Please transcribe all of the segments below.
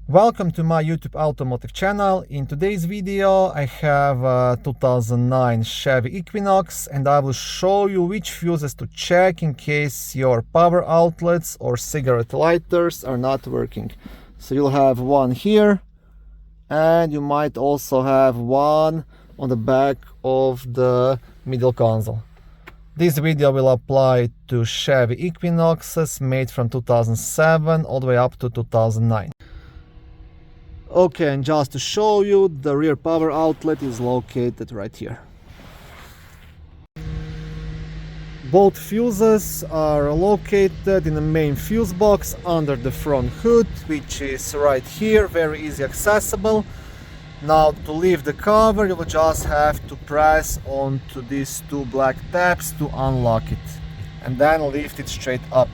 Welcome to my YouTube automotive channel. In today's video I have a 2009 Chevy Equinox and I will show you which fuses to check in case your power outlets or cigarette lighters are not working. So you'll have one here and you might also have one on the back of the middle console. This video will apply to Chevy Equinoxes made from 2007 all the way up to 2009. Okay, and just to show you, the rear power outlet is located right here. Both fuses are located in the main fuse box under the front hood, which is right here, very easy accessible. Now to lift the cover, you will just have to press onto these two black tabs to unlock it and then lift it straight up.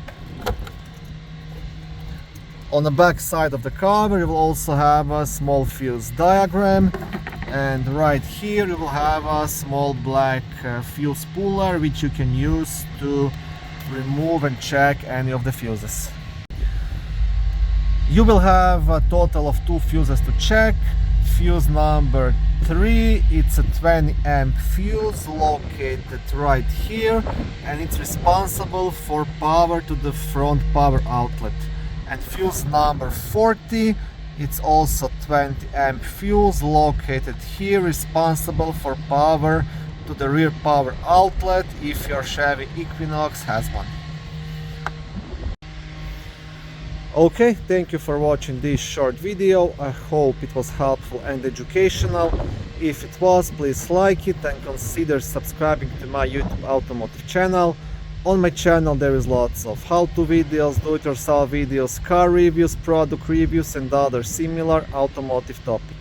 On the back side of the cover you will also have a small fuse diagram, and right here you will have a small black fuse puller which you can use to remove and check any of the fuses. You will have a total of 2 fuses to check. Fuse number 3, it's a 20 amp fuse located right here and it's responsible for power to the front power outlet. And fuse number 40, it's also 20 amp fuse located here, responsible for power to the rear power outlet if your Chevy Equinox has one. Okay, thank you for watching this short video. I hope it was helpful and educational. If it was, please like it and consider subscribing to my YouTube automotive channel. On my channel there is lots of how-to videos, do-it-yourself videos, car reviews, product reviews and other similar automotive topics.